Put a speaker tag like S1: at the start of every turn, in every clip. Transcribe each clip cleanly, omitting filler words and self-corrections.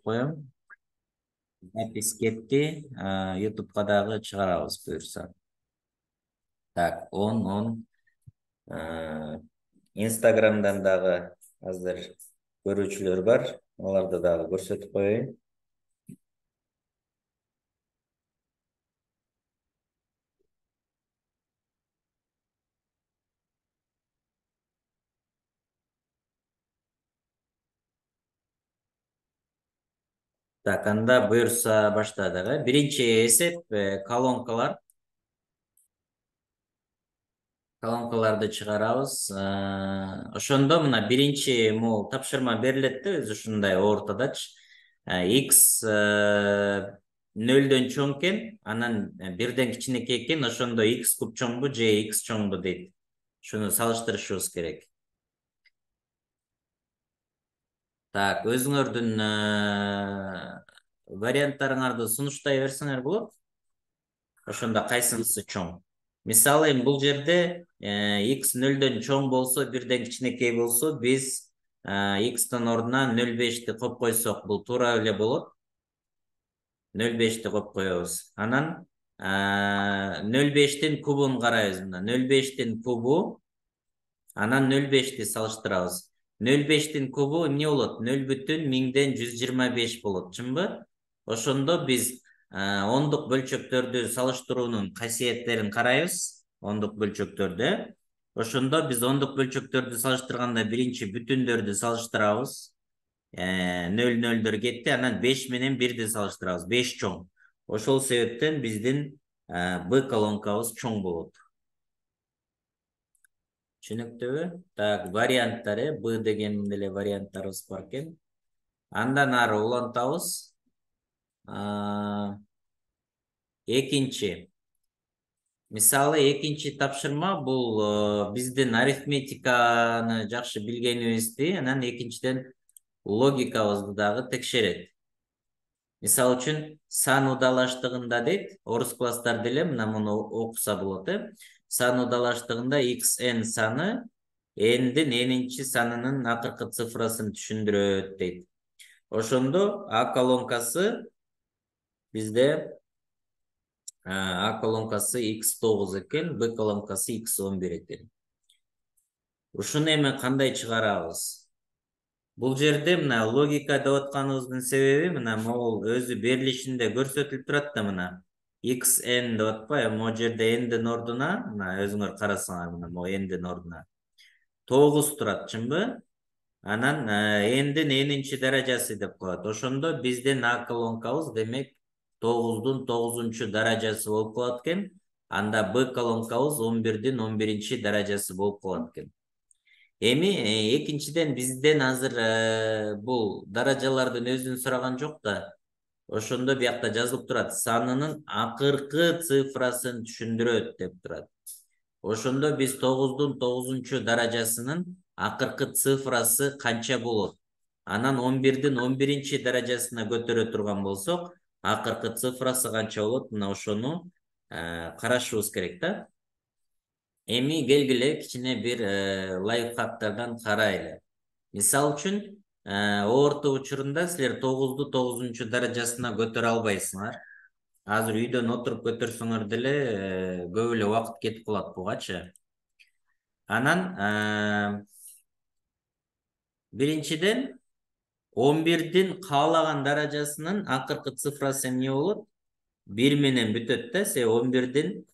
S1: коем. Запись кетти. YouTube'га дагы чыгарабыз буюрса. Так, 10. Instagram'dan дагы азыр көрүүчүлөр бар. Аларды дагы көрсөтүп коеюн. Так, анда буюрса баштадык. Биринчи эсеп колонкалар. Колонкаларды чыгарабыз. Ошондо мына биринчи могул тапшырма берилет да, өзү ушундай ортодочу. X нөлдөн чоң экен, анан бирден кичинекей экен, ошондо X куб чоңбу же X чоңбу дейт. Шуну салыштырышыбыз керек. Так, өзүңөрдүн варианттарыңарды сунуштай берсеңер болот. Ошондо кайсынысы чоң? Мисалы, бул жерде X нөлдөн чоң болсо, бирден кичинекей болсо, биз X-тын ордуна 0,5-ти коюп койсок, бул туура эле болот. 0,5-ти коюп коебуз. Анан 0,5-тин кубун карайбыз мына. 0,5-тин кубу, анан 0,5-ти салыштырабыз. 0,5-тин кубу эмне болот? 0,1000-125 болот, чынбы? Ошондо биз ондук бөлчөктөрдү салыштыруунун касиеттерин карайбыз. Ондук бөлчөктөрдү. Ошондо биз ондук бөлчөктөрдү салыштырганда биринчи бүтүндөрдү салыштырабыз. 0,0 кетти, анан 5 менен 1-ди салыштырабыз. 5 чоң. Ошол себептен биздин Б колонкабыз чоң болот. Түшүнүктүүбү? Так, варианттары, Б деген деле варианттарыбыз бар экен. Андан ары улантабыз. Экинчи. Мисалы, экинчи тапшырма бул биздин арифметиканы жакшы билгенибизди, анан экинчиден логикабызды дагы текшерет. Мисалы үчүн сан удалаштыгында дейт, орус класстар деле мына муну окуса болот. Сан удалаштыгында xn саны n'дин n'инчи санынын акыркы цифрасын түшүндүрөт дейт. Ошондо А колонкасы bizde A kolonkası x9 eкен, B kolonkası x11 eкен. Ушуну эми кандай чыгарабыз? Бул жерде мына логика деп атканыбыздын себеби мына могул өзү берилишинде көрсөтүлүп турат да мына xn деп атпайбы? Могу жерде n'дин ордуна мына өзүңөр карасаңар мына могу n'дин ордуна 9 турат, чынбы? Анан n'дин n'инчи даражасы деп коет. Ошондо биздин А колонкабыз демек 9'дун 9-нчу даражасы болуп калат экен. Анда Б колонкабыз 11'дин 11-нчи даражасы болуп калат экен. Эми экинчиден бизден азыр бул даражалардын өзүн сураган жок да. Ошондо биякта жазылып турат. Санынын акыркы цифрасын түшүндүрөт деп турат. Ошондо биз 9'дун 9-нчу даражасынын акыркы цифрасы канча болот? Анан 11'дин 11-нчи даражасына көтөрө турган болсок, акыркы цифрасы канча болот? Мына ошону карашыбыз керек да. Эми келгиле кичине бир лайфхактардан карайлы. Мисал үчүн, орто учурунда силер 9'ду 9-нчу даражасына көтөрө албайсыңар. Азыр үйдөн отуруп көтөрсөңөр деле көп эле убакыт кетип калат бугачы. Анан биринчиден 11'дин каалаган даражасынын акыркы цифрасы эмне болот? 1 менен бүтөт да. Се 11'дин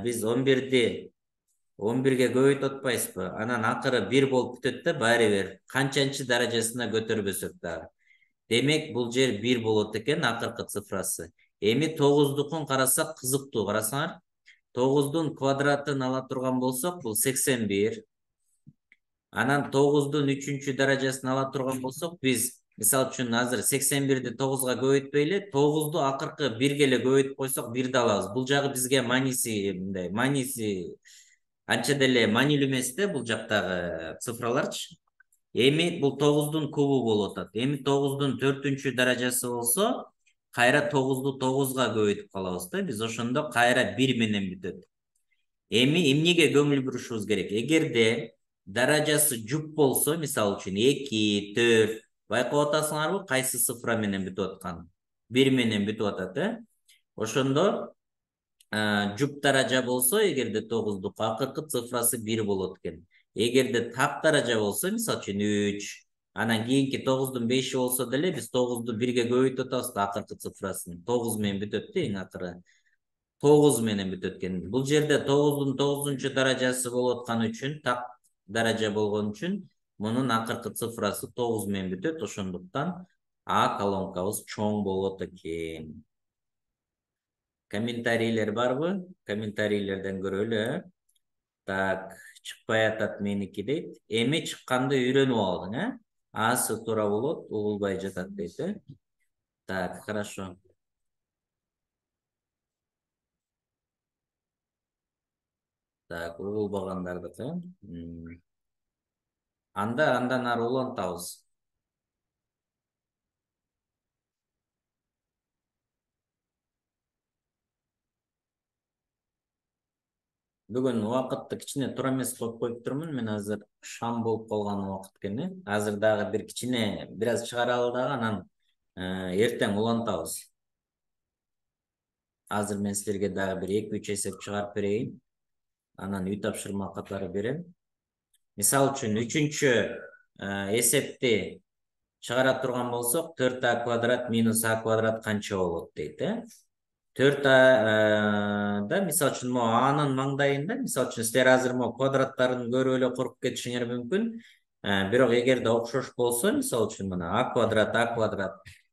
S1: биз 11'ди 11'ге көбөйтүп атпайсызбы? Анан акыры 1 болуп бүтөт да, баары бир канчанчы даражасына көтөрбөсөк дагы. Демек бул жер 1 болот экен акыркы цифрасы. Эми 9'дукун карасак кызыктуу, карасаңар. 9'дун квадратын ала турган болсок, бул 81. Анан 9'дун 3-нчү даражасын ала турган болсок, биз мисалы үчүн азыр 81'ди 9'га көбөйтпөйлү, 9'ду акыркы 1ге эле көбөйтүп койсок 1'ди алабыз. Бул жагы бизге мааниси анча деле маанилүү эмес да, бул жактагы цифраларчы. Эми бул 9'дун кубу болуп атат. Эми 9'дун 4-нчү даражасы болсо, кайра 9'ду 9'га көбөйтүп калабыз да. Биз ошондо кайра 1 менен бүтөт. Эми эмнеге көңүл бурушубуз керек? Эгерде даражасы жуп болсо, мисалы үчүн 2, 4, Байкап атасыңарбы, кайсы цифра менен бүтүп аткан? 1 менен бүтүп атат, Ошондо жуп даража болсо, эгерде 9дук акыркы цифрасы 1 болот экен. Эгерде так даража болсо, мисалы үчүн 3, анан кийинки 9дун 5 болсо деле биз 9ду 1ге көбөйтүп атабыз да акыркы цифрасын. 9 менен бүтөт да эң акыры. 9 менен бүтөт экен. Бул жерде 9дун 9-нчу даражасы болуп аткан үчүн, так даража болгон үчүн мунун акыркы цифрасы 9 менен бүтөт. Ошондуктан А колонкабыз чоң болот экен. Комментарийлер барбы? Комментарийлерден көрөлү. Так, чыкпай атат меники дейт. Эми чыкканды үйрөнүп алдың, Асы туура болот, угулбай жатат дейт, Так, хорошо. Так, угулбагандардыкы. Андан ары улантабыз. Бүгүн убакытты кичине туура эмес коюп коюптурмун. Мен азыр шам болуп калган убакыт экен. Азыр дагы бир кичине бир аз чыгаралы дагы, анан эртең улантабыз. Азыр мен силерге дагы бир 2-3 эсеп чыгарып берейин. Анан үй тапшырма катары берем. Мисалы үчүн 3-чү эсепти чыгара турган болсок, 4а квадрат минус а квадрат канча болот дейт, 4да мисалы үчүн могу анын маңдайында, мисалы үчүн силер азыр могу квадраттарын көрүп эле коркуп кетишиңер мүмкүн. Бирок эгерде окшош болсо, мисалы үчүн мына а квадрат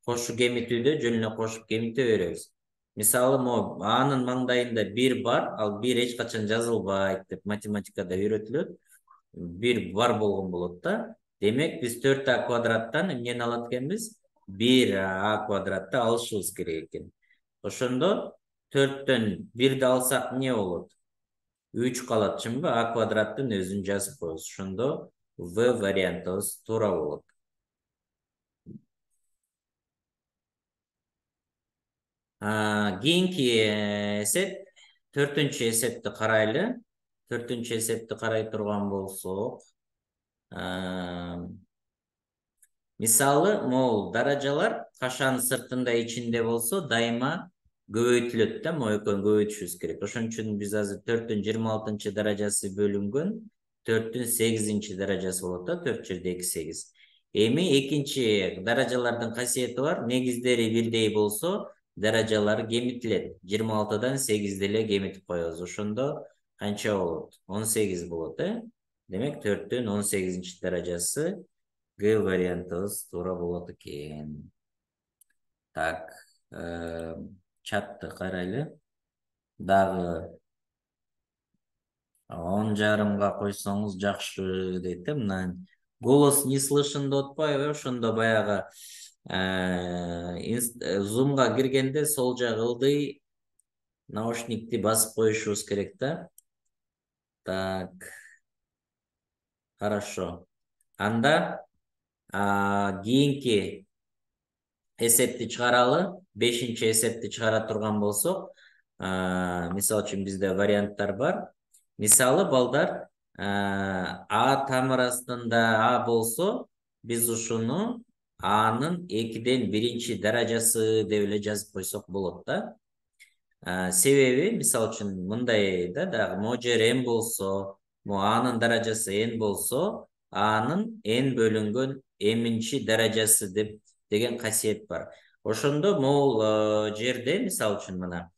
S1: кошу кемитүүдө жөн эле кошуп кемите беребиз. Мисалы могу анын маңдайында 1 бар, ал 1 эч качан жазылбайт деп математикада үйрөтүлөт. 1 бар болгон болот да. Демек биз 4а квадраттан эмнени алат экенбиз? 1а квадратты алышыбыз керек экен. Ошондо 4төн 1ди алсак эмне болот? 3 калат, чынбы? А квадраттын өзүн жазып коебуз. Ошондо В вариантыбыз туура болот. Кийинки эсеп 4-чү эсепти карайлы. 4-чү эсепти карай турган болсок, мисалы, могул даражалар кашанын сыртында ичинде болсо, дайыма көбөйтүлөт да, могу экөөнү көбөйтүшүбүз керек. Ошон үчүн биз азыр 4-түн 26-чы даражасы бөлүнгөн 4-түн 8-чи даражасы болот да, 4 жерде 2 8. Эми экинчи даражалардын касиети бар. Негиздери бирдей болсо, даражалары кемитилет. 26дан 8 эле кемитип коебуз. Ошондо канча болот? 18 болот, Демек 4-түн 18-чи даражасы Г вариантыбыз туура болот экен. Так, чатты карайлы. Дагы 10:30 койсоңуз жакшы дейт, мына голос не слышен деп атпайбы? Ошондо баягы зумга киргенде сол жак ылдый наушникти басып коюшубуз керек да. Так, хорошо. Анда кийинки эсепти чыгаралы. 5-чи эсепти чыгара турган болсок, мисалы үчүн бизде варианттар бар. Мисалы, балдар, А тамыр астында А болсо, биз ушуну Анын 2ден 1-чи даражасы деп эле жазып койсок болот да. Себеби, мисалы үчүн мындай да, дагы могу жер n болсо, могу Анын даражасы n болсо, Анын n бөлүнгөн m-чи даражасы деген касиет бар. Ошондо могул жерде, мисалы үчүн мына,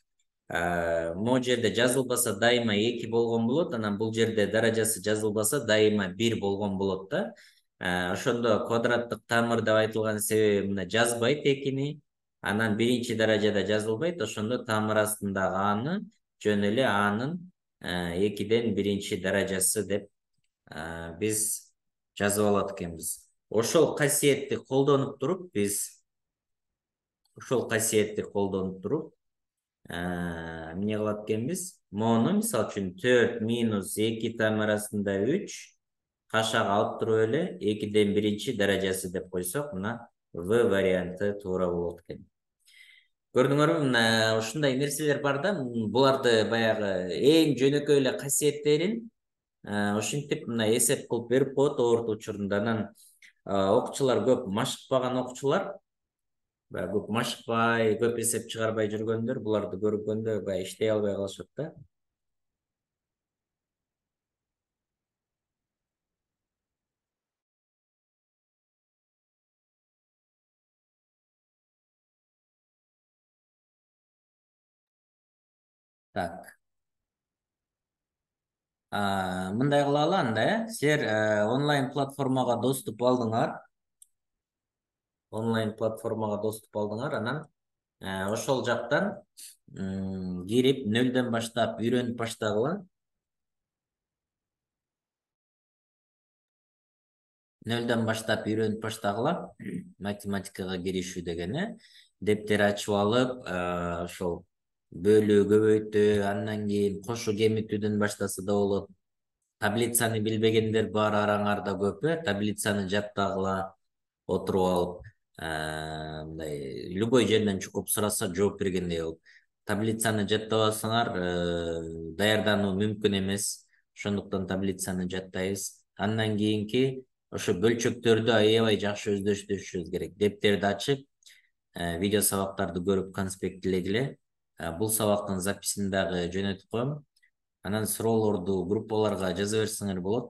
S1: могу жерде жазылбаса дайыма 2 болгон болот, анан бул жерде даражасы жазылбаса дайыма 1 болгон болот да. Ошондо квадраттык тамыр деп айтылган себеби мына жазбайт 2-ни, анан 1-чи даражада жазылбайт. Ошондо тамыр астындагы Аны жөн эле Анын 2ден 1-чи даражасы деп биз жазып алат экенбиз. Ошол касиетти колдонуп туруп эмне кылат экенбиз? Мону мисалы үчүн 4 минус 2 тамыр астында 3 кашага алып туруп эле 2ден 1-чи даражасы деп койсок, мына В варианты туура болот экен. Көрдүңөрбү, мына ушундай нерселер бар да, буларды баягы эң жөнөкөй эле касиеттерин ушинтип мына эсеп кылып берип коет орто учурунда. Анан Окуучулар көп машыкпаган окуучулар, баягы көп машыкпай, көп эсеп чыгарбай жүргөндөр буларды көргөндө баягы иштей албай калышат да. Так. Мындай кылалы анда, силер онлайн платформага доступ алдыңар. Онлайн платформага доступ алдыңар, анан ошол жактан кирип нөлдөн баштап үйрөнүп баштагыла. Нөлдөн баштап үйрөнүп баштагыла. Математикага киришүү деген, дептер ачып алып, ошол бөлүү, көбөйтүү, андан кийин кошуу, кемитүүдөн баштаса да болот. Таблицаны билбегендер бар, араңарда көп, таблицаны жаттагыла, отуруп алып, мындай любой жерден чукуп сураса жооп бергендей болуп. Таблицаны жаттабасаңар, даярдануу мүмкүн эмес. Ошондуктан таблицаны жаттайбыз. Андан кийинки ошо бөлчөктөрдү аябай жакшы өздөштүрүшүбүз керек. Дептерди ачып, видео сабактарды көрүп конспекттелегиле. Бул сабактын записин дагы жөнөтүп коем. Анан суроолорду группаларга жаза берсеңер болот.